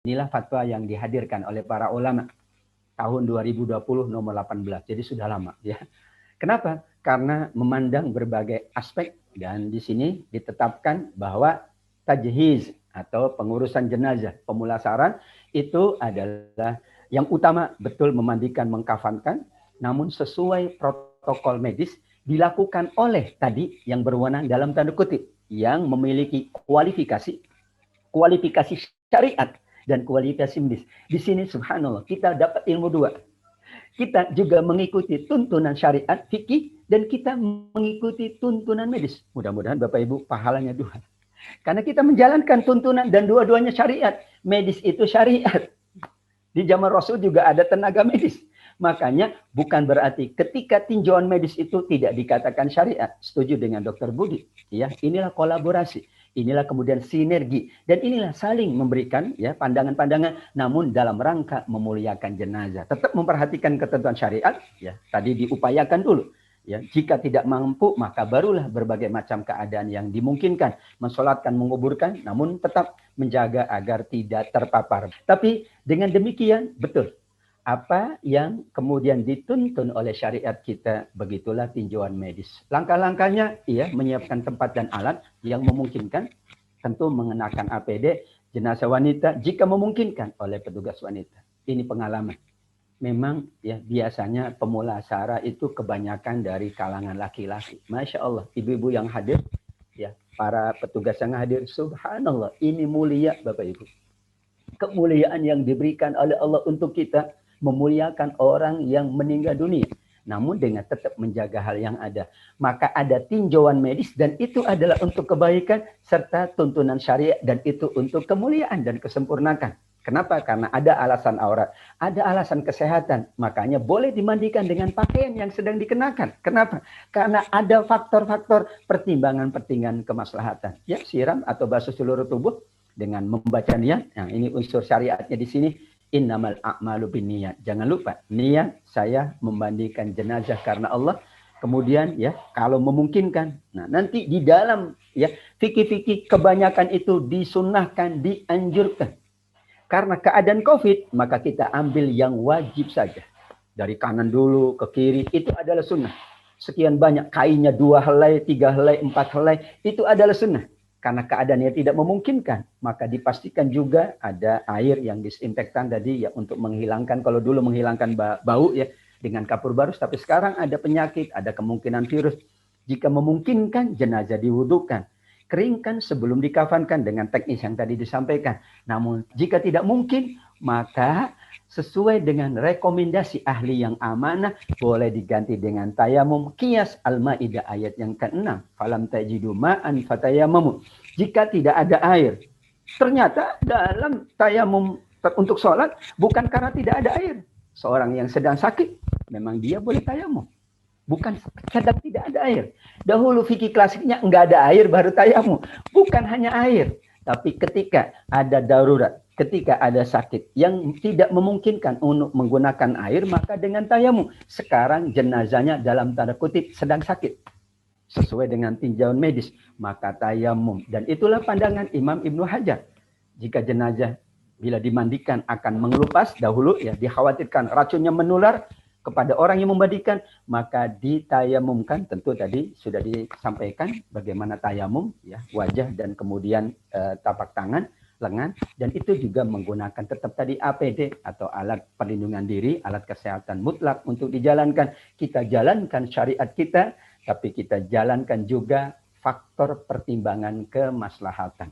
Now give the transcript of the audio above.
Inilah fatwa yang dihadirkan oleh para ulama tahun 2020 nomor 18. Jadi sudah lama ya. Kenapa? Karena memandang berbagai aspek dan di sini ditetapkan bahwa tajhiz atau pengurusan jenazah, pemulasaran itu adalah yang utama betul memandikan, mengkafankan, namun sesuai protokol medis dilakukan oleh tadi yang berwenang dalam tanda kutip yang memiliki kualifikasi syariat dan kualifikasi medis. Di sini subhanallah kita dapat ilmu dua. Kita juga mengikuti tuntunan syariat fikih dan kita mengikuti tuntunan medis. Mudah-mudahan Bapak Ibu pahalanya dua. Karena kita menjalankan tuntunan dan dua-duanya syariat. Medis itu syariat. Di zaman Rasul juga ada tenaga medis. Makanya bukan berarti ketika tinjauan medis itu tidak dikatakan syariat. Setuju dengan Dr. Budi. Ya, inilah kolaborasi. Inilah kemudian sinergi. Dan inilah saling memberikan ya pandangan-pandangan namun dalam rangka memuliakan jenazah. Tetap memperhatikan ketentuan syariat. Ya, tadi diupayakan dulu. Ya, jika tidak mampu maka barulah berbagai macam keadaan yang dimungkinkan. Mensolatkan, menguburkan namun tetap menjaga agar tidak terpapar. Tapi dengan demikian betul. Apa yang kemudian dituntun oleh syariat kita, begitulah tinjauan medis. Langkah-langkahnya, ya, menyiapkan tempat dan alat yang memungkinkan, tentu mengenakan APD, jenazah wanita, jika memungkinkan oleh petugas wanita. Ini pengalaman. Memang ya biasanya pemulasara itu kebanyakan dari kalangan laki-laki. Masya Allah, ibu-ibu yang hadir, ya, para petugas yang hadir, subhanallah, ini mulia Bapak Ibu. Kemuliaan yang diberikan oleh Allah untuk kita, memuliakan orang yang meninggal dunia. Namun dengan tetap menjaga hal yang ada. Maka ada tinjauan medis dan itu adalah untuk kebaikan serta tuntunan syariat dan itu untuk kemuliaan dan kesempurnaan. Kenapa? Karena ada alasan aurat, ada alasan kesehatan. Makanya boleh dimandikan dengan pakaian yang sedang dikenakan. Kenapa? Karena ada faktor-faktor pertimbangan-pertimbangan kemaslahatan. Ya, siram atau basuh seluruh tubuh dengan membaca niat. Nah, ini unsur syariatnya di sini. Innamal a'malu binniyat. Jangan lupa, niat saya memandikan jenazah karena Allah. Kemudian ya, kalau memungkinkan. Nah, nanti di dalam ya fikih-fikih kebanyakan itu disunnahkan, dianjurkan. Karena keadaan Covid, maka kita ambil yang wajib saja. Dari kanan dulu ke kiri, itu adalah sunnah. Sekian banyak kainnya 2 helai, 3 helai, 4 helai, itu adalah sunnah. Karena keadaannya tidak memungkinkan, maka dipastikan juga ada air yang disinfektan tadi ya untuk menghilangkan, kalau dulu menghilangkan bau ya dengan kapur barus, tapi sekarang ada penyakit, ada kemungkinan virus. Jika memungkinkan, jenazah diwudukan. Keringkan sebelum dikafankan dengan teknis yang tadi disampaikan. Namun jika tidak mungkin, maka sesuai dengan rekomendasi ahli yang amanah, boleh diganti dengan tayamum. Qiyas Al-Maidah ayat yang ke-6. Falam tajidu ma'an fatayamamu. Jika tidak ada air. Ternyata dalam tayamum untuk sholat, bukan karena tidak ada air. Seorang yang sedang sakit, memang dia boleh tayamum. Bukan sedang tidak ada air. Dahulu fikih klasiknya enggak ada air baru tayamum. Bukan hanya air. Tapi ketika ada darurat, ketika ada sakit yang tidak memungkinkan untuk menggunakan air, maka dengan tayamum. Sekarang jenazahnya dalam tanda kutip sedang sakit. Sesuai dengan tinjauan medis, maka tayamum. Dan itulah pandangan Imam Ibnu Hajar. Jika jenazah bila dimandikan akan mengelupas, dahulu ya dikhawatirkan racunnya menular kepada orang yang memandikan, maka ditayamumkan. Tentu tadi sudah disampaikan bagaimana tayamum, ya, wajah dan kemudian tapak tangan, lengan, dan itu juga menggunakan tetap tadi APD atau alat perlindungan diri, alat kesehatan mutlak untuk dijalankan. Kita jalankan syariat kita, tapi kita jalankan juga faktor pertimbangan kemaslahatan.